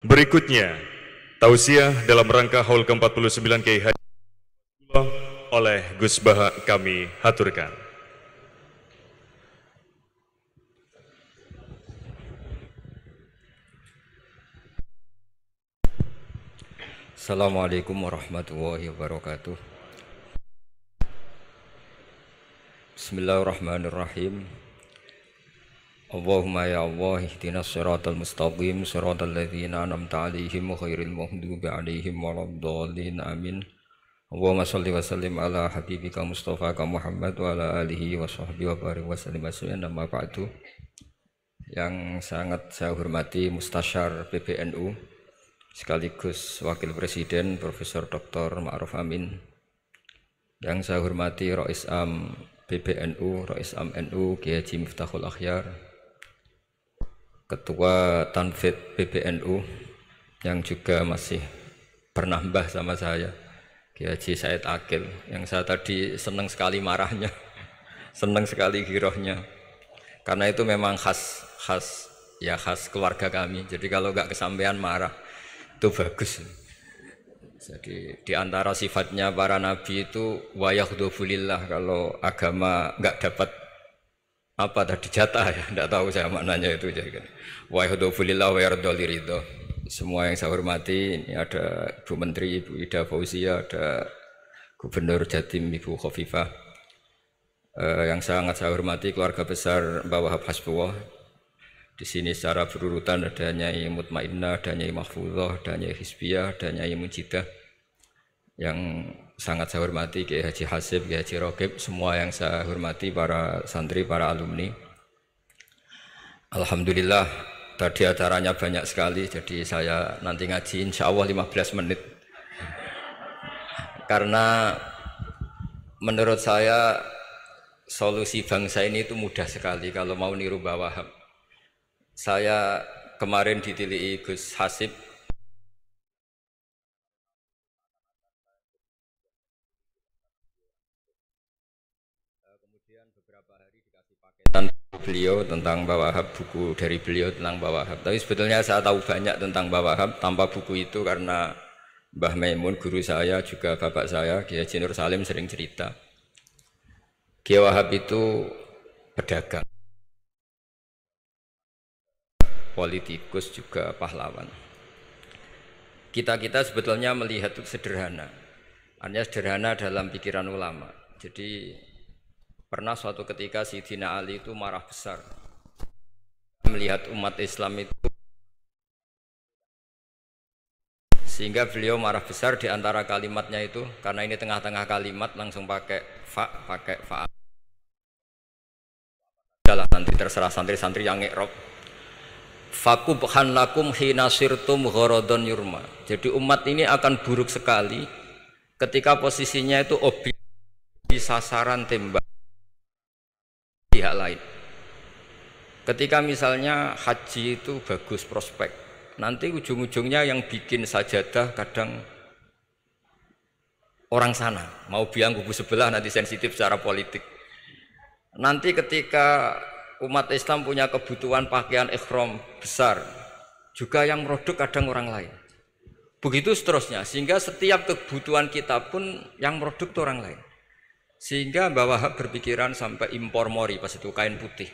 Berikutnya, tausiah dalam rangka Haul ke-49 Kiai Haji oleh Gus Baha kami haturkan. Assalamualaikum warahmatullahi wabarakatuh. Bismillahirrahmanirrahim. Allahumma ya Allah ihdinas siratal mustaqim siratal ladzina an'amta 'alaihim ghairil maghdubi 'alaihim waladdallin amin. Allahumma shalli wa sallim ala habibika Mustafa Muhammad wa ala alihi wa sahbihi wa barik wa sallim asmi'an amma ba'du. Yang sangat saya hormati Mustasyar PBNU sekaligus Wakil Presiden Profesor Dr. Ma'ruf Amin, yang saya hormati Rais Am PBNU, Rais Am NU Kiai Haji Miftahul Akhyar, Ketua Tanfid PBNU yang juga masih bernambah sama saya, Kiai Haji Said Akil, yang saya tadi senang sekali marahnya, senang sekali girohnya, karena itu memang khas keluarga kami. Jadi kalau nggak kesampaian marah itu bagus. Jadi di antara sifatnya para nabi itu wa yakhdhufulillah, kalau agama nggak dapat apa tadi jatah ya, enggak tahu saya maknanya itu, jadi kan wa yakhdhufulillah wa yardali ridho. Semua yang saya hormati, ini ada Ibu Menteri Ibu Ida Fauzia, ada Gubernur Jatim Ibu Khofifah, yang sangat saya hormati keluarga besar Mbah Wahab Hasbullah. Di sini secara berurutan ada Nyai Mutmainnah, ada Nyai Mahfuzah, ada Nyai Hizbiyah, ada Nyai Mujidah. Yang sangat saya hormati Kiai Haji Hasib, Kiai Haji Rokib, semua yang saya hormati para santri, para alumni. Alhamdulillah tadi acaranya banyak sekali, jadi saya nanti ngaji insya Allah 15 menit. Karena menurut saya solusi bangsa ini itu mudah sekali kalau mau niru Mbah Wahab. Saya kemarin ditilihi Gus Hasib, kemudian beberapa hari dikasih paketan beliau tentang Mbah Wahab, buku dari beliau tentang Mbah Wahab. Tapi sebetulnya saya tahu banyak tentang Mbah Wahab tanpa buku itu, karena Mbah Maimun guru saya, juga bapak saya Kiai Haji Nur Salim sering cerita Kiai Wahab itu pedagang, politikus, juga pahlawan. Kita sebetulnya melihat itu sederhana, hanya sederhana dalam pikiran ulama. Jadi pernah suatu ketika Sayyidina Ali itu marah besar melihat umat Islam itu, sehingga beliau marah besar. Di antara kalimatnya itu, karena ini tengah-tengah kalimat langsung pakai fa. Adalah nanti terserah santri-santri yang nge'rob. Fakubhan lakum hina sirtum gharadun yurma. Jadi umat ini akan buruk sekali ketika posisinya itu objek di sasaran tembak pihak lain. Ketika misalnya haji itu bagus prospek, nanti ujung-ujungnya yang bikin sajadah kadang orang sana, mau bilang kubu sebelah, nanti sensitif secara politik. Nanti ketika umat Islam punya kebutuhan pakaian ihram besar, juga yang produk kadang orang lain. Begitu seterusnya, sehingga setiap kebutuhan kita pun yang produk itu orang lain. Sehingga Mbah Wahab berpikiran sampai impor mori, pas itu kain putih.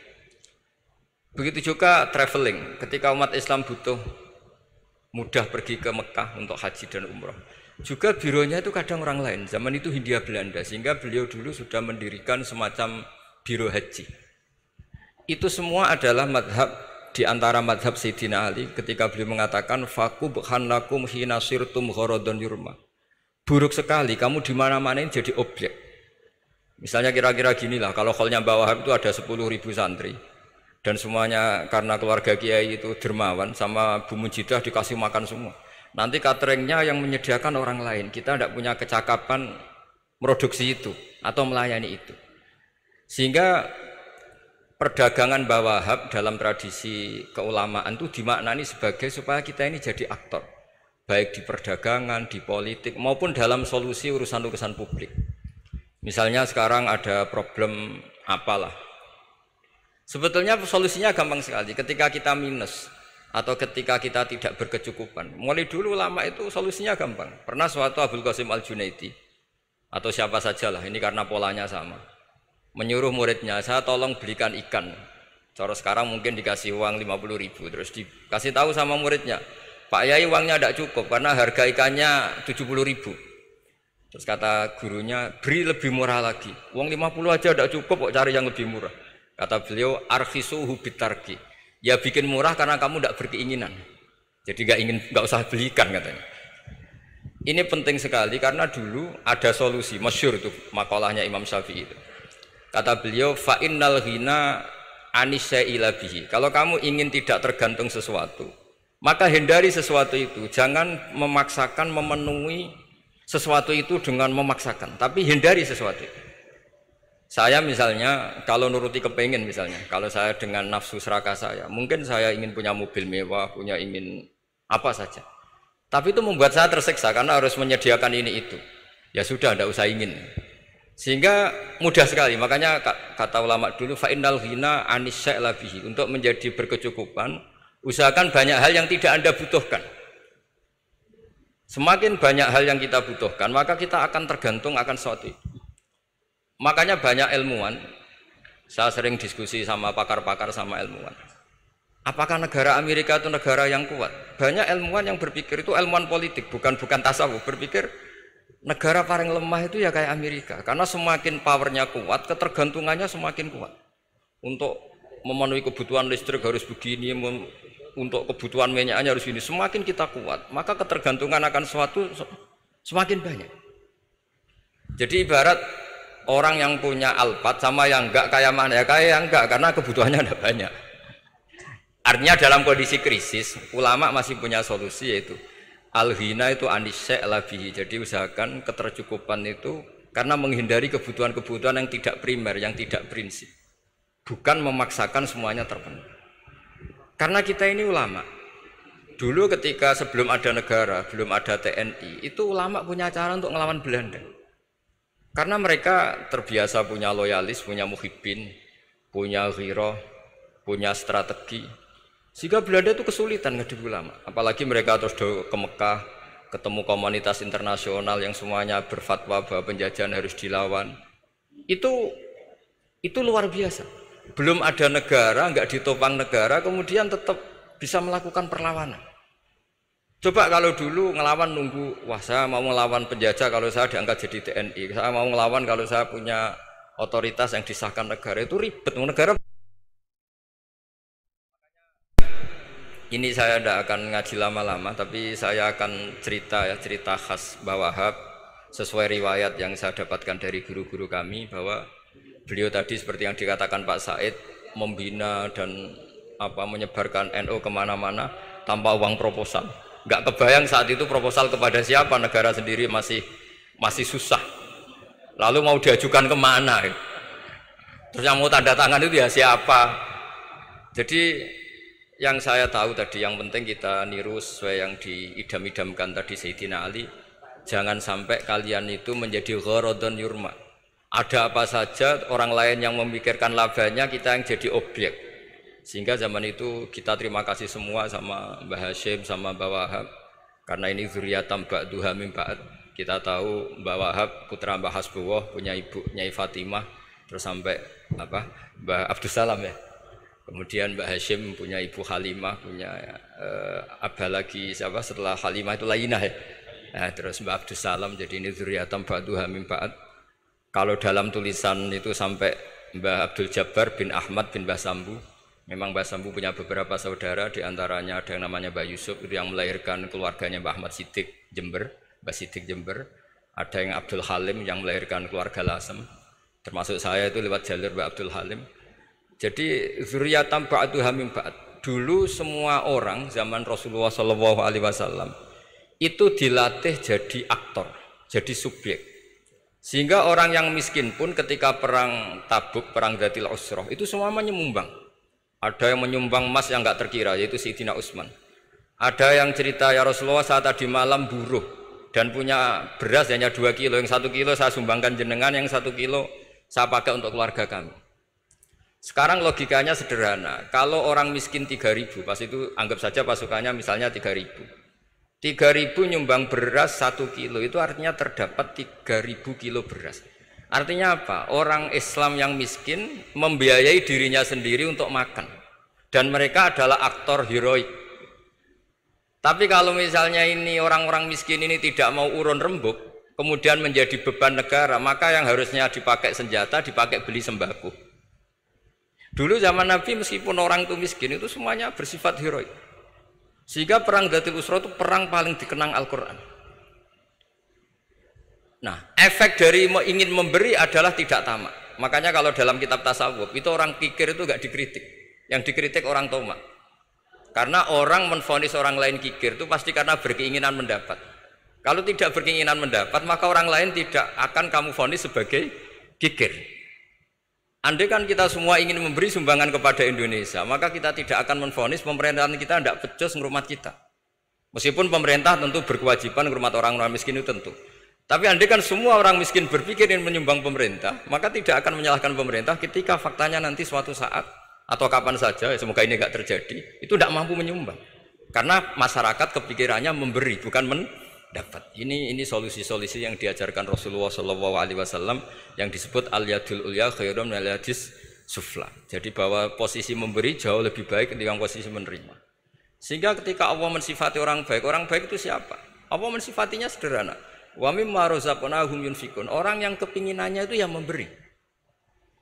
Begitu juga traveling, ketika umat Islam butuh mudah pergi ke Mekah untuk haji dan umroh, juga bironya itu kadang orang lain. Zaman itu Hindia Belanda, sehingga beliau dulu sudah mendirikan semacam biro haji. Itu semua adalah madhab, di antara madhab Sayyidina Ali ketika beliau mengatakan fakubhan lakum hina sirtum gharadun yurma. Buruk sekali kamu di mana-mana ini jadi objek. Misalnya kira-kira ginilah, kalau kholnya Mbah Wahab itu ada 10.000 santri, dan semuanya karena keluarga kiai itu dermawan, sama Bu Mujidah dikasih makan semua. Nanti cateringnya yang menyediakan orang lain, kita tidak punya kecakapan produksi itu atau melayani itu. Sehingga perdagangan Mbah Wahab dalam tradisi keulamaan itu dimaknani sebagai supaya kita ini jadi aktor, baik di perdagangan, di politik, maupun dalam solusi urusan-urusan publik. Misalnya sekarang ada problem apalah, sebetulnya solusinya gampang sekali. Ketika kita minus, atau ketika kita tidak berkecukupan. Mulai dulu ulama itu solusinya gampang. Pernah suatu Abdul Qasim Al-Junaidi atau siapa sajalah, ini karena polanya sama, menyuruh muridnya, saya tolong belikan ikan. Cara sekarang mungkin dikasih uang 50.000, terus dikasih tahu sama muridnya, Pak Yai uangnya tidak cukup karena harga ikannya 70.000. Terus kata gurunya, beri lebih murah lagi. Uang 50 aja tidak cukup, kok cari yang lebih murah. Kata beliau, arkisuhu bitarki. Ya bikin murah karena kamu tidak berkeinginan. Jadi nggak usah belikan katanya. Ini penting sekali karena dulu ada solusi masyhur itu makalahnya Imam Syafi'i itu. Kata beliau, fa innal ghina anisyaila bihi. Kalau kamu ingin tidak tergantung sesuatu, maka hindari sesuatu itu. Jangan memaksakan memenuhi sesuatu itu dengan memaksakan, tapi hindari sesuatu itu. Saya misalnya kalau nuruti kepengin misalnya, kalau saya dengan nafsu serakah saya, mungkin saya ingin punya mobil mewah, ingin apa saja. Tapi itu membuat saya tersiksa karena harus menyediakan ini itu. Ya sudah, tidak usah ingin. Sehingga mudah sekali. Makanya kata ulama dulu, fa innal ghina anisyaila bihi. Untuk menjadi berkecukupan, usahakan banyak hal yang tidak Anda butuhkan. Semakin banyak hal yang kita butuhkan, maka kita akan tergantung akan sesuatu itu. Makanya banyak ilmuwan, saya sering diskusi sama pakar-pakar sama ilmuwan. Apakah negara Amerika itu negara yang kuat? Banyak ilmuwan yang berpikir itu ilmuwan politik, bukan tasawuf, berpikir negara paling lemah itu ya kayak Amerika. Karena semakin powernya kuat, ketergantungannya semakin kuat. Untuk memenuhi kebutuhan listrik harus begini, untuk kebutuhan minyaknya harus ini. Semakin kita kuat, maka ketergantungan akan sesuatu semakin banyak. Jadi ibarat orang yang punya Alphard sama yang enggak, kayak mana ya? Kayak yang enggak, karena kebutuhannya ada banyak. Artinya dalam kondisi krisis, ulama masih punya solusi, yaitu al-ghina itu anisyaila bihi. Jadi usahakan ketercukupan itu karena menghindari kebutuhan-kebutuhan yang tidak primer, yang tidak prinsip. Bukan memaksakan semuanya terpenuhi. Karena kita ini ulama. Dulu ketika sebelum ada negara, belum ada TNI, itu ulama punya cara untuk ngelawan Belanda. Karena mereka terbiasa punya loyalis, punya muhibbin, punya ghirah, punya strategi. Sehingga Belanda itu kesulitan ngadu ulama. Apalagi mereka terus ke Mekah, ketemu komunitas internasional yang semuanya berfatwa bahwa penjajahan harus dilawan. Itu luar biasa. Belum ada negara, enggak ditopang negara, kemudian tetap bisa melakukan perlawanan. Coba kalau dulu ngelawan nunggu, wah saya mau ngelawan penjajah kalau saya diangkat jadi TNI, saya mau ngelawan kalau saya punya otoritas yang disahkan negara, itu ribet. Negara ini saya tidak akan ngaji lama-lama, tapi saya akan cerita khas Mbah Wahab sesuai riwayat yang saya dapatkan dari guru-guru kami, bahwa beliau tadi seperti yang dikatakan Pak Said, membina dan menyebarkan NU kemana-mana tanpa uang proposal. Nggak kebayang saat itu proposal kepada siapa, negara sendiri masih susah. Lalu mau diajukan kemana? Terus yang mau tanda tangan itu ya siapa? Jadi yang saya tahu tadi, yang penting kita niru sesuai yang diidam-idamkan tadi Sayyidina Ali. Jangan sampai kalian itu menjadi gharadun yurma. Ada apa saja orang lain yang memikirkan labanya, kita yang jadi objek. Sehingga zaman itu kita terima kasih semua sama Mbah Hashim, sama Mbah Wahab, karena ini zuriyatam ba'duha min ba'd. Kita tahu Mbah Wahab putra Mbah Hasbullah, punya ibu Nyai Fatimah, terus sampai Mbah Abdus Salam ya. Kemudian Mbah Hashim punya ibu Halimah, punya abah lagi siapa setelah Halimah itu Lainah ya. Nah, terus Mbah Abdus Salam, jadi ini zuriyatam ba'duha min ba'd. Kalau dalam tulisan itu sampai Mbah Abdul Jabbar bin Ahmad bin Mbah Sambu. Memang Mbah Sambu punya beberapa saudara, diantaranya ada yang namanya Mbah Yusuf, itu yang melahirkan keluarganya Mbah Ahmad Siddiq Jember, Mbah Siddiq Jember. Ada yang Abdul Halim yang melahirkan keluarga Lasem, termasuk saya itu lewat jalur Mbah Abdul Halim. Jadi zuriyatam ba'duha min ba'd. Dulu semua orang zaman Rasulullah SAW itu dilatih jadi aktor, jadi subjek. Sehingga orang yang miskin pun ketika perang Tabuk, perang Dzatil Usrah, itu semua menyumbang. Ada yang menyumbang emas yang enggak terkira, yaitu Sayyidina Utsman. Ada yang cerita, ya Rasulullah saat tadi malam buruh dan punya beras hanya 2 kilo, yang 1 kilo saya sumbangkan jenengan, yang 1 kilo saya pakai untuk keluarga kami. Sekarang logikanya sederhana. Kalau orang miskin 3.000, pas itu anggap saja pasukannya misalnya 3.000. 3.000 nyumbang beras 1 kilo, itu artinya terdapat 3.000 kilo beras. Artinya apa? Orang Islam yang miskin membiayai dirinya sendiri untuk makan. Dan mereka adalah aktor heroik. Tapi kalau misalnya ini orang-orang miskin ini tidak mau urun rembuk, kemudian menjadi beban negara, maka yang harusnya dipakai senjata, dipakai beli sembako. Dulu zaman Nabi meskipun orang itu miskin, itu semuanya bersifat heroik. Sehingga perang Dzatul Usra itu perang paling dikenang Al-Quran. Nah, efek dari ingin memberi adalah tidak tamak. Makanya kalau dalam kitab tasawuf, itu orang kikir itu gak dikritik. Yang dikritik orang tomak. Karena orang menvonis orang lain kikir itu pasti karena berkeinginan mendapat. Kalau tidak berkeinginan mendapat, maka orang lain tidak akan kamu vonis sebagai kikir. Andai kan kita semua ingin memberi sumbangan kepada Indonesia, maka kita tidak akan menvonis pemerintahan kita tidak becus ngurmat kita. Meskipun pemerintah tentu berkewajiban ngurmat orang-orang miskin itu tentu. Tapi andai kan semua orang miskin berpikir ingin menyumbang pemerintah, maka tidak akan menyalahkan pemerintah ketika faktanya nanti suatu saat atau kapan saja, semoga ini tidak terjadi, itu tidak mampu menyumbang. Karena masyarakat kepikirannya memberi, bukan mendapat. Ini solusi-solusi yang diajarkan Rasulullah SAW yang disebut al-yadul ulya khairun minal yadis sufla. Jadi bahwa posisi memberi jauh lebih baik ketimbang posisi menerima. Sehingga ketika Allah mensifati orang baik itu siapa? Allah mensifatinya sederhana. Wa mimma razaqnahum yunfikun. Orang yang kepinginannya itu yang memberi.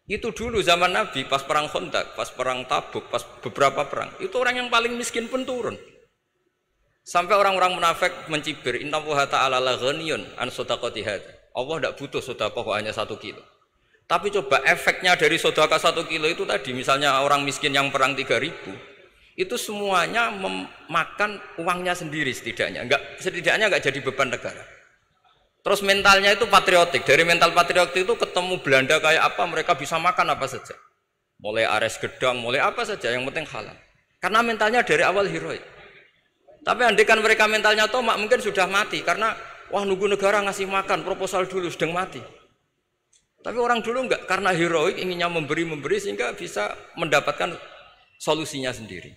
Itu dulu zaman Nabi pas perang Khandaq, pas perang Tabuk, pas beberapa perang, itu orang yang paling miskin pun turun. Sampai orang-orang munafik mencibir, innallaha ta'ala la ghaniyun an shadaqati hadza. Allah tidak butuh sedekah hanya 1 kilo. Tapi coba efeknya dari sedekah 1 kilo itu tadi, misalnya orang miskin yang perang 3.000, itu semuanya memakan uangnya sendiri setidaknya enggak jadi beban negara. Terus mentalnya itu patriotik. Dari mental patriotik itu ketemu Belanda kayak apa, mereka bisa makan apa saja. Mulai ares gedang, mulai apa saja, yang penting halal. Karena mentalnya dari awal heroik. Tapi andai kan mereka mentalnya tomak, mungkin sudah mati. Karena, wah nunggu negara ngasih makan, proposal dulu, sedang mati. Tapi orang dulu enggak, karena heroik, inginnya memberi sehingga bisa mendapatkan solusinya sendiri.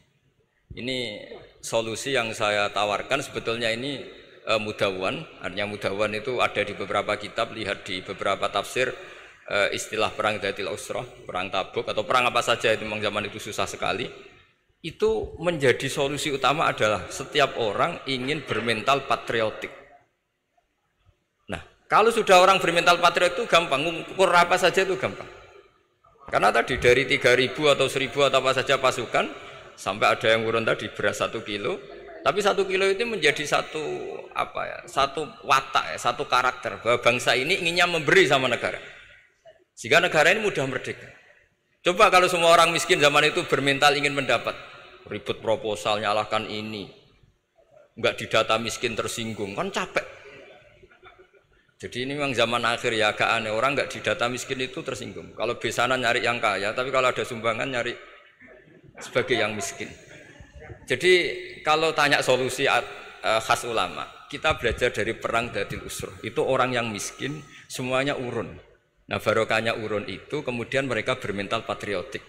Ini solusi yang saya tawarkan sebetulnya ini mudawwan, artinya mudawwan itu ada di beberapa kitab, lihat di beberapa tafsir istilah perang Dzatul Usra, perang Tabuk atau perang apa saja itu memang zaman itu susah sekali. Itu menjadi solusi utama adalah setiap orang ingin bermental patriotik. Nah, kalau sudah orang bermental patriotik itu gampang, ukur apa saja itu gampang. Karena tadi dari 3.000 atau 1.000 atau apa saja pasukan sampai ada yang urun tadi beras 1 kilo. Tapi 1 kilo itu menjadi satu watak, satu karakter bahwa bangsa ini inginnya memberi sama negara, sehingga negara ini mudah merdeka. Coba kalau semua orang miskin zaman itu bermental ingin mendapat, ribut proposal, nyalahkan ini, enggak didata miskin tersinggung, kan capek. Jadi ini memang zaman akhir ya agak aneh, orang enggak didata miskin itu tersinggung. Kalau besanan nyari yang kaya, tapi kalau ada sumbangan nyari sebagai yang miskin. Jadi kalau tanya solusi khas ulama, kita belajar dari perang Dzatul Usra. Itu orang yang miskin semuanya urun. Nah, barokahnya urun itu kemudian mereka bermental patriotik.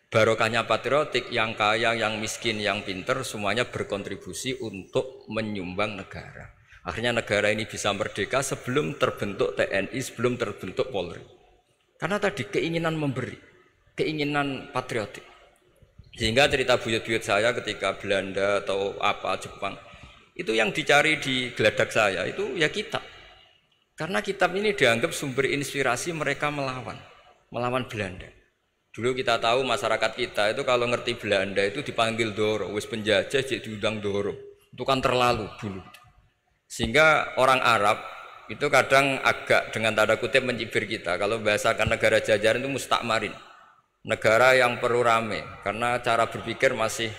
Barokahnya patriotik, yang kaya, yang miskin, yang pinter semuanya berkontribusi untuk menyumbang negara. Akhirnya negara ini bisa merdeka sebelum terbentuk TNI, sebelum terbentuk Polri. Karena tadi keinginan memberi, keinginan patriotik. Sehingga cerita buyut-buyut saya ketika Belanda atau apa Jepang itu yang dicari di geladak saya itu ya kitab. Karena kitab ini dianggap sumber inspirasi mereka melawan Belanda. Dulu kita tahu masyarakat kita itu kalau ngerti Belanda itu dipanggil Doro, wis penjajah jadi diundang Doro. Itu kan terlalu dulu. Sehingga orang Arab itu kadang agak dengan tanda kutip mencibir kita kalau bahasakan negara jajahan itu mustakmarin. Negara yang perlu rame karena cara berpikir masih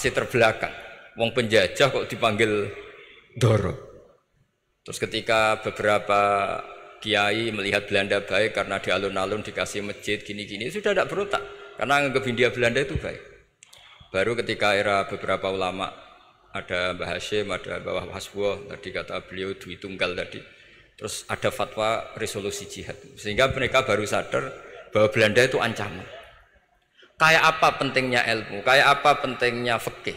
terbelakang. Wong penjajah kok dipanggil Doro. Terus ketika beberapa kiai melihat Belanda baik karena di alun-alun dikasih masjid gini-gini sudah tidak berotak karena anggap Hindia Belanda itu baik. Baru ketika era beberapa ulama, ada Mbah Hashim, ada Mbah Hasbuh, tadi kata beliau Dwi Tunggal tadi. Terus ada fatwa resolusi jihad. Sehingga mereka baru sadar bahwa Belanda itu ancaman. kayak apa pentingnya ilmu, kayak apa pentingnya fikih.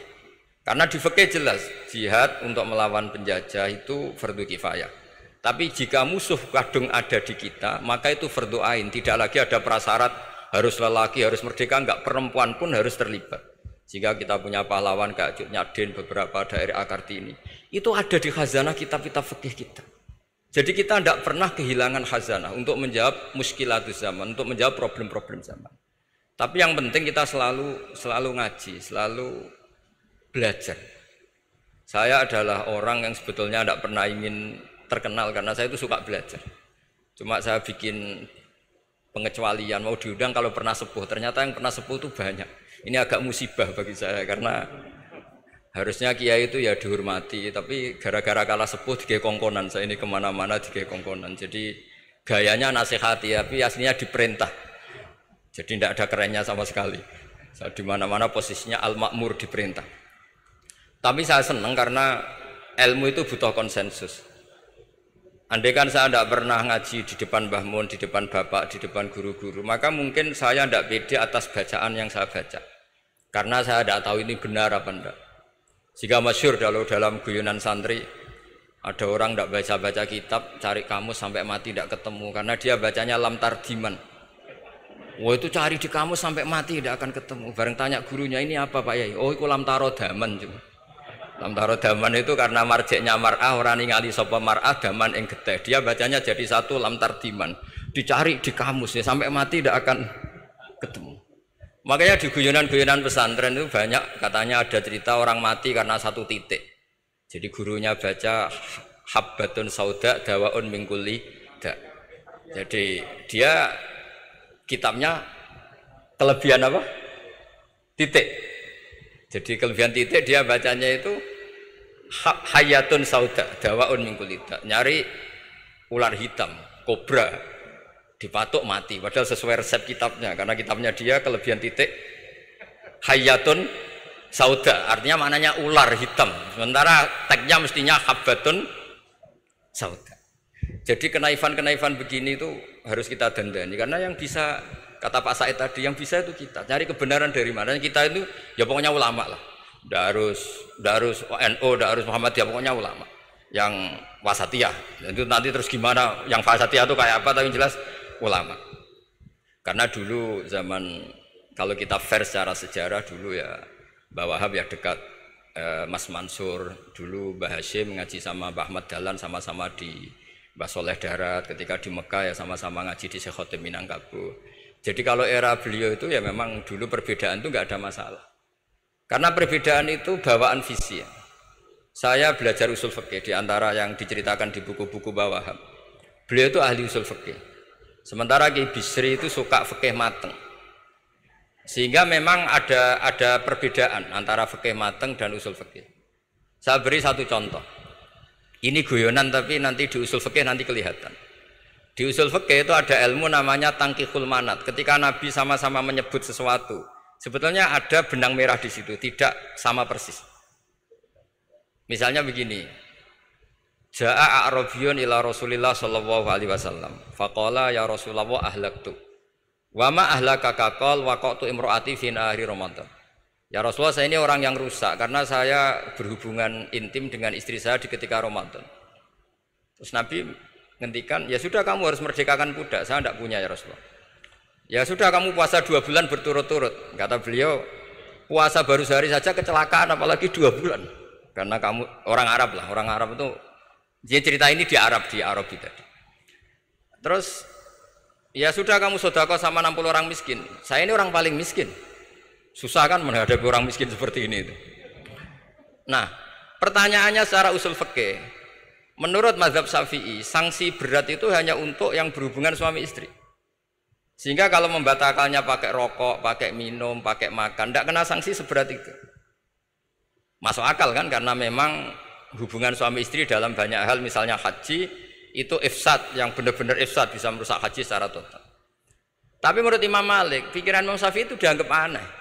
Karena di fikih jelas jihad untuk melawan penjajah itu fardu kifayah. Tapi jika musuh kadung ada di kita, maka itu fardu ain. Tidak lagi ada prasyarat harus lelaki, harus merdeka, enggak, perempuan pun harus terlibat. Jika kita punya pahlawan kayak Cut Nyadin, beberapa daerah Kartini, itu ada di khazanah kitab-kitab fikih kita. Jadi kita tidak pernah kehilangan khazanah untuk menjawab muskilatus zaman, untuk menjawab problem-problem zaman. Tapi yang penting kita selalu ngaji, selalu belajar. Saya adalah orang yang sebetulnya tidak pernah ingin terkenal karena saya itu suka belajar. Cuma saya bikin pengecualian, mau diundang kalau pernah sepuh. Ternyata yang pernah sepuh itu banyak. Ini agak musibah bagi saya karena harusnya kiai itu ya dihormati, tapi gara-gara kalah sepuh digawe kongkonan. Saya ini kemana-mana digawe kongkonan. Jadi gayanya nasihati, tapi aslinya diperintah. Jadi tidak ada kerennya sama sekali. Saya di mana-mana posisinya al-makmur, diperintah. Tapi saya senang karena ilmu itu butuh konsensus. Andai kan saya tidak pernah ngaji di depan Mbah Mun, di depan bapak, di depan guru-guru, maka mungkin saya tidak pede atas bacaan yang saya baca. Karena saya tidak tahu ini benar apa enggak. Jika masyhur kalau dalam guyonan santri ada orang tidak baca-baca kitab, cari kamus sampai mati tidak ketemu karena dia bacanya lam tardiman. Wah itu cari di kamus sampai mati tidak akan ketemu. Bareng tanya gurunya ini apa Pak Yai? Oh itu lam tarodaman cuma. Lam tarodaman itu karena marjeknya mar'ah, orang ningali sapa mar'ah daman ing getih. Dia bacanya jadi satu lam tardiman. Dicari di kamus ya sampai mati tidak akan ketemu. Makanya di guyonan-guyonan pesantren itu banyak katanya ada cerita orang mati karena satu titik. Jadi gurunya baca habbatun sauda dawaun min kulli da. Jadi dia kitabnya kelebihan apa? Titik. Jadi kelebihan titik dia bacanya itu hayatun sauda dawaun min kulli da. Nyari ular hitam, kobra. Dipatuk mati, padahal sesuai resep kitabnya karena kitabnya dia kelebihan titik hayatun sauda, artinya maknanya ular hitam, sementara tagnya mestinya habbatun sauda. Jadi kenaifan-kenaifan begini itu harus kita dandani karena yang bisa, kata Pak Said tadi, yang bisa itu kita cari kebenaran dari mana. Kita itu ya pokoknya ulama lah, tidak harus NU, tidak harus Muhammadiyah, pokoknya ulama yang wasatiyah. Itu nanti terus gimana yang wasatiyah itu kayak apa, tapi jelas ulama. Karena dulu zaman, kalau kita fair secara sejarah dulu ya Mbah Wahab ya dekat Mas Mansur, dulu Mbah Hashim ngaji sama Mbah Ahmad Dahlan sama-sama di Mbah Soleh Darat, ketika di Mekah ya sama-sama ngaji di Syekh Khotim Minangkabau. Jadi kalau era beliau itu ya memang dulu perbedaan itu nggak ada masalah. Karena perbedaan itu bawaan visi ya. Saya belajar usul fikih di antara yang diceritakan di buku-buku Mbah Wahab. Beliau itu ahli usul fikih. Sementara Ki Bisri itu suka fikih mateng. Sehingga memang ada perbedaan antara fikih mateng dan usul fikih. Saya beri satu contoh. Ini guyonan tapi nanti di usul fikih nanti kelihatan. Di usul fikih itu ada ilmu namanya tangkihul manat. Ketika Nabi sama-sama menyebut sesuatu, sebetulnya ada benang merah di situ, tidak sama persis. Misalnya begini. Ja'a a'rabiyun ila Rasulillah sallallahu alaihi wasallam. Faqala ya Rasulullah ahlaktu. Wa ma ahlakaka qal waqatu imraati fi nahari Ramadan. Ya Rasulullah, saya ini orang yang rusak karena saya berhubungan intim dengan istri saya di ketika Ramadan. Terus Nabi ngendikan, ya sudah kamu harus merdekakan budak, saya tidak punya ya Rasulullah. Ya sudah kamu puasa 2 bulan berturut-turut. Kata beliau, puasa baru sehari saja kecelakaan apalagi 2 bulan. Karena kamu orang Arab lah, orang Arab itu dia cerita ini di Arab tadi. Terus ya sudah kamu sedekah sama 60 orang miskin. Saya ini orang paling miskin. Susah kan menghadapi orang miskin seperti ini itu. Nah, pertanyaannya secara usul fikih, menurut mazhab Syafi'i, sanksi berat itu hanya untuk yang berhubungan suami istri. Sehingga kalau membatalkannya pakai rokok, pakai minum, pakai makan, tidak kena sanksi seberat itu. Masuk akal kan, karena memang hubungan suami istri dalam banyak hal, misalnya haji itu ifsad, yang benar-benar ifsad, bisa merusak haji secara total. Tapi menurut Imam Malik, pikiran Imam Syafi'i itu dianggap aneh.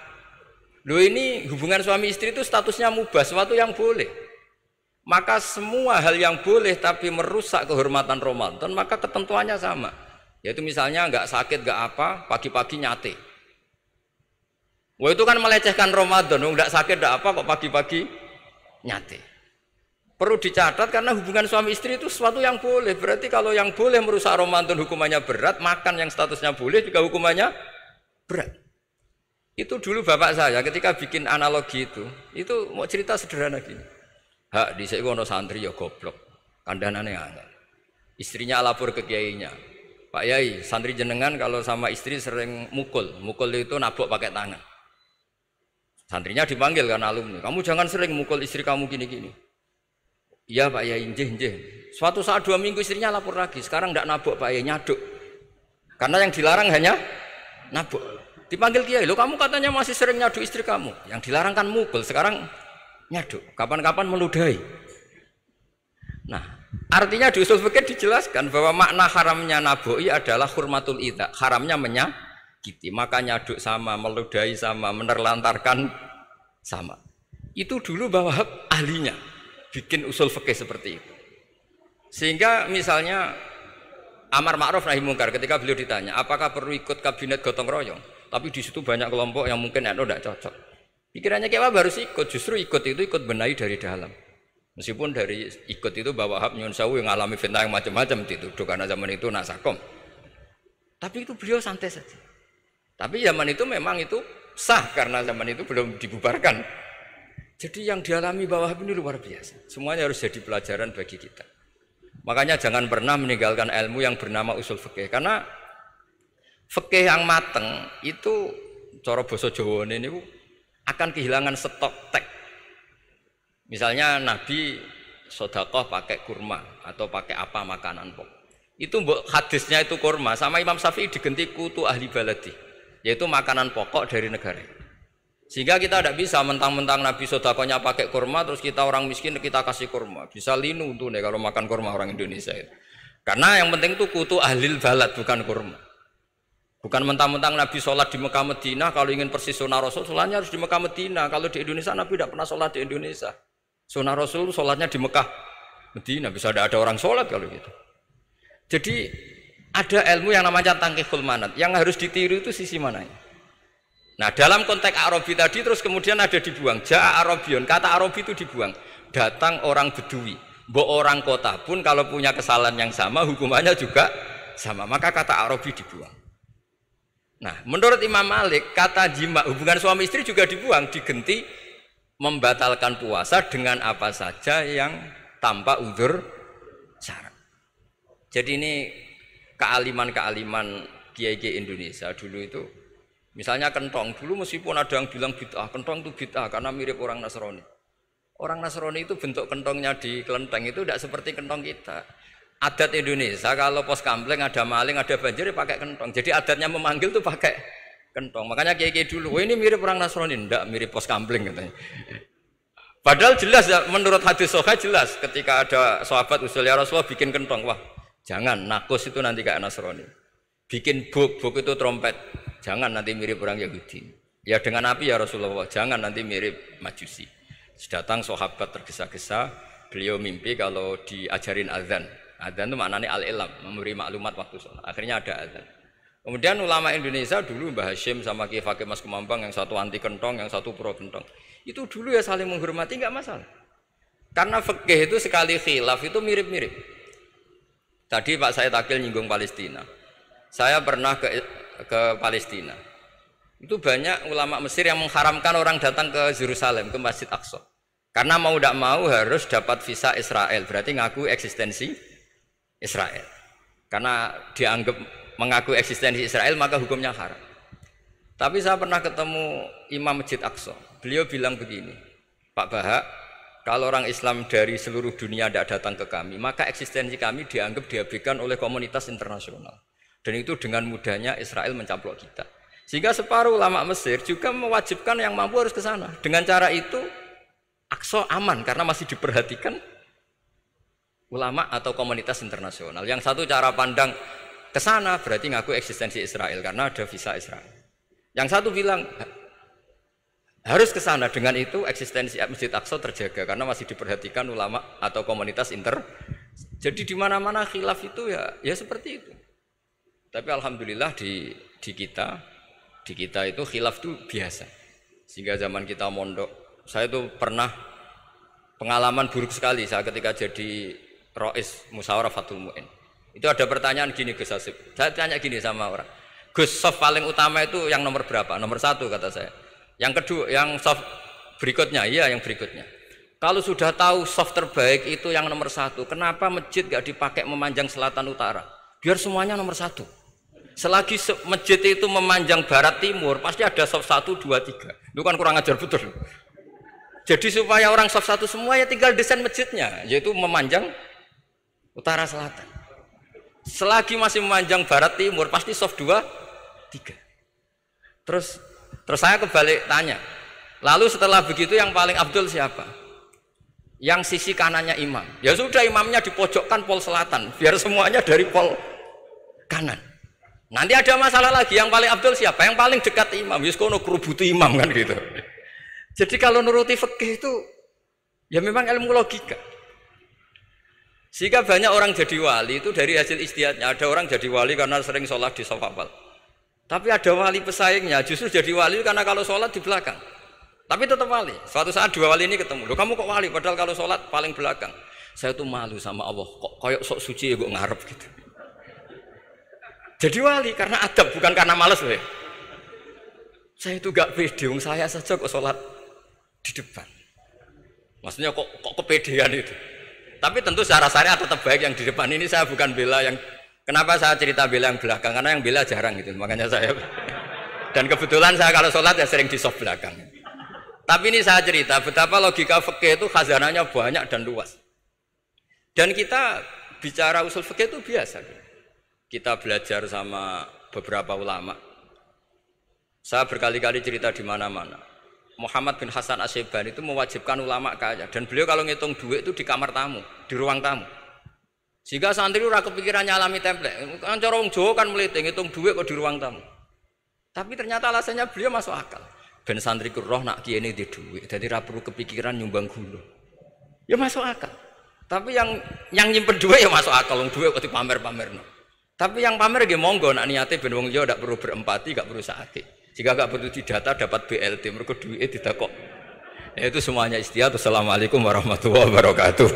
Loh, ini hubungan suami istri itu statusnya mubah, sesuatu yang boleh. Maka semua hal yang boleh tapi merusak kehormatan Ramadan, maka ketentuannya sama. Yaitu misalnya nggak sakit, nggak apa, pagi-pagi nyate. Wah itu kan melecehkan Ramadan, enggak sakit enggak apa kok pagi-pagi nyate. Perlu dicatat karena hubungan suami istri itu sesuatu yang boleh. Berarti kalau yang boleh merusak Ramadan hukumannya berat, makan yang statusnya boleh juga hukumannya berat. Itu dulu bapak saya ketika bikin analogi itu mau cerita sederhana gini. Hak di ono santri ya goblok, kandanane angel. Istrinya lapor ke kiainya. Pak Yai, santri jenengan kalau sama istri sering mukul itu nabok pakai tangan. Santrinya dipanggil kan alumni, kamu jangan sering mukul istri kamu gini-gini. Iya Pak Yai, njeh. Suatu saat 2 minggu istrinya lapor lagi, sekarang tidak nabok Pak Yai, nyaduk. Karena yang dilarang hanya nabok. Dipanggil kiai, lo kamu katanya masih sering nyaduk istri kamu. Yang dilarang kan mukul, sekarang nyaduk. Kapan-kapan meludahi. Nah, artinya di usul fikih dijelaskan bahwa makna haramnya naboi adalah hurmatul idza, haramnya menyakiti. Maka nyaduk sama, meludahi sama, menerlantarkan sama. Itu dulu bahwa ahlinya bikin usul fikih seperti itu. Sehingga misalnya amar ma'ruf nahi mungkar ketika beliau ditanya, apakah perlu ikut kabinet gotong royong? Tapi di situ banyak kelompok yang mungkin tidak cocok. Pikirannya kayak apa harus ikut, justru ikut benahi dari dalam. Meskipun dari ikut itu bahwa Wahab nyun sewu yang ngalami fitnah yang macam-macam dituduh karena zaman itu nasakom. Tapi itu beliau santai saja. Tapi zaman itu memang itu sah karena zaman itu belum dibubarkan. Jadi yang dialami Wahab ini luar biasa. Semuanya harus jadi pelajaran bagi kita. Makanya jangan pernah meninggalkan ilmu yang bernama usul fikih karena fikih yang mateng itu cara basa Jawa ini akan kehilangan stok teks. Misalnya Nabi sedekah pakai kurma atau pakai apa makanan pokok. Itu hadisnya itu kurma sama Imam Syafi'i digenti kutu ahli baladi, yaitu makanan pokok dari negara. Sehingga kita tidak bisa mentang-mentang Nabi sedekahnya pakai kurma terus kita orang miskin kita kasih kurma. Bisa linu tuh nih kalau makan kurma orang Indonesia itu. Karena yang penting itu kutu ahli balad bukan kurma. Bukan mentang-mentang Nabi sholat di Mekah Medina, kalau ingin persis sunnah Rasul, sholatnya harus di Mekah Medina. Kalau di Indonesia Nabi tidak pernah sholat di Indonesia. Sunnah Rasul sholatnya di Mekah Medina, bisa ada orang sholat kalau gitu. Jadi ada ilmu yang namanya tangkihul manat, yang harus ditiru itu sisi mananya. Nah dalam konteks Arabi tadi terus kemudian ada dibuang, Ja'a Arabion, kata Arabi itu dibuang. Datang orang Bedui, orang kota pun kalau punya kesalahan yang sama hukumannya juga sama, maka kata Arabi dibuang. Nah, menurut Imam Malik, kata jima hubungan suami istri juga dibuang, digenti membatalkan puasa dengan apa saja yang tanpa udzur syarat. Jadi ini kealiman kiai-kiai Indonesia dulu itu, misalnya kentong, dulu meskipun ada yang bilang bid'ah, kentong itu bid'ah karena mirip orang Nasrani. Orang Nasrani itu bentuk kentongnya di kelenteng itu tidak seperti kentong kita. Adat Indonesia kalau pos kampleng ada maling, ada banjir pakai kentong. Jadi adatnya memanggil tuh pakai kentong. Makanya kiai-kiai dulu, ini mirip orang Nasrani, enggak mirip pos kampleng katanya. Padahal jelas ya, menurut hadis sahih jelas ketika ada sahabat usul ya Rasulullah bikin kentong, wah jangan nakus itu nanti kayak Nasrani. Bikin buk itu trompet, jangan nanti mirip orang Yahudi. Ya dengan api ya Rasulullah, jangan nanti mirip Majusi. Datang sahabat tergesa-gesa, beliau mimpi kalau diajarin azan. Adzan itu maknanya al-ilam, memberi maklumat waktu sholat. Akhirnya ada adzan. Kemudian ulama Indonesia dulu Mbah Hashim sama Kiai Fakih Mas Kemambang, yang satu anti kentong, yang satu pro kentong. Itu dulu ya saling menghormati, nggak masalah. Karena fikih itu sekali khilaf itu mirip-mirip. Tadi Pak Said Akil nyinggung Palestina. Saya pernah ke Palestina. Itu banyak ulama Mesir yang mengharamkan orang datang ke Yerusalem, ke Masjid Aqsa. Karena mau tidak mau harus dapat visa Israel, berarti ngaku eksistensi Israel. Karena dianggap mengaku eksistensi Israel maka hukumnya haram. Tapi saya pernah ketemu Imam Masjid Aqsa. Beliau bilang begini, Pak Bahak, kalau orang Islam dari seluruh dunia tidak datang ke kami, maka eksistensi kami dianggap diabaikan oleh komunitas internasional. Dan itu dengan mudahnya Israel mencaplok kita. Sehingga separuh ulama Mesir juga mewajibkan yang mampu harus ke sana. Dengan cara itu Aqsa aman karena masih diperhatikan ulama atau komunitas internasional. Yang satu cara pandang ke sana berarti ngaku eksistensi Israel karena ada visa Israel. Yang satu bilang harus ke sana, dengan itu eksistensi Masjid Aqsa terjaga karena masih diperhatikan ulama atau komunitas Jadi di mana-mana khilaf itu ya seperti itu. Tapi alhamdulillah di kita itu khilaf itu biasa. Sehingga zaman kita mondok, saya itu pernah pengalaman buruk sekali saya ketika jadi Rois Musyawarah Fathul Mu'in. Itu ada pertanyaan gini Gus Hasib. Saya tanya gini sama orang, Gus, soft paling utama itu yang nomor berapa? Nomor 1 kata saya. Yang kedua, yang soft berikutnya, iya yang berikutnya. Kalau sudah tahu soft terbaik itu yang nomor 1, kenapa masjid gak dipakai memanjang selatan utara? Biar semuanya nomor 1. Selagi masjid itu memanjang barat timur, pasti ada soft 1, 2, 3. Itu kan kurang ajar betul. Jadi supaya orang soft 1 semua ya tinggal desain masjidnya, yaitu memanjang utara selatan. Selagi masih memanjang barat timur, pasti soft 2, 3. Terus saya kebalik tanya, lalu setelah begitu yang paling abdul siapa? Yang sisi kanannya imam. Ya sudah, imamnya dipojokkan pol selatan, biar semuanya dari pol kanan. Nanti ada masalah lagi, yang paling abdul siapa? Yang paling dekat imam. Yuskono kerubutu imam kan gitu. Jadi kalau nuruti fikih itu ya memang ilmu logika. Sehingga banyak orang jadi wali itu dari hasil ijtihadnya. Ada orang jadi wali karena sering sholat di shaf awal. Tapi ada wali pesaingnya justru jadi wali karena kalau sholat di belakang. Tapi tetap wali. Suatu saat 2 wali ini ketemu. Loh, kamu kok wali padahal kalau sholat paling belakang. Saya tuh malu sama Allah. Kok kayak sok suci ya kok ngarep gitu. Jadi wali karena adab bukan karena malas loh. Saya itu gak pede. Saya saja kok sholat di depan. Maksudnya kok kepedean itu. Tapi tentu secara syariat tetap baik yang di depan. Ini saya bukan bela yang, kenapa saya cerita bela yang belakang, karena yang bela jarang gitu, makanya saya. Dan kebetulan saya kalau sholat ya sering di soft belakang. Tapi ini saya cerita betapa logika fikih itu khazanahnya banyak dan luas. Dan kita bicara usul fikih itu biasa. Kita belajar sama beberapa ulama. Saya berkali-kali cerita di mana-mana. Muhammad bin Hasan Asy'ibani itu mewajibkan ulama kaya, dan beliau kalau ngitung duit itu di kamar tamu, di ruang tamu. Sehingga santri ora kepikiran nyalami template. Kan cara wong Jawa kan meliting ngitung duit kok di ruang tamu. Tapi ternyata alasannya beliau masuk akal. Ben santri ku roh nak kiye ini di duit, jadi ora perlu kepikiran nyumbang gula. Ya masuk akal. Tapi yang nyimpen duit ya masuk akal, wong duit kok dipamer-pamerno. Tapi yang pamer nggih monggo nak niate ben wong Jawa ndak perlu berempati, gak perlu sakit. Jika gak perlu didata dapat BLT, mereka duitnya tidak kok. Ya itu semuanya istihad. Assalamualaikum warahmatullahi wabarakatuh.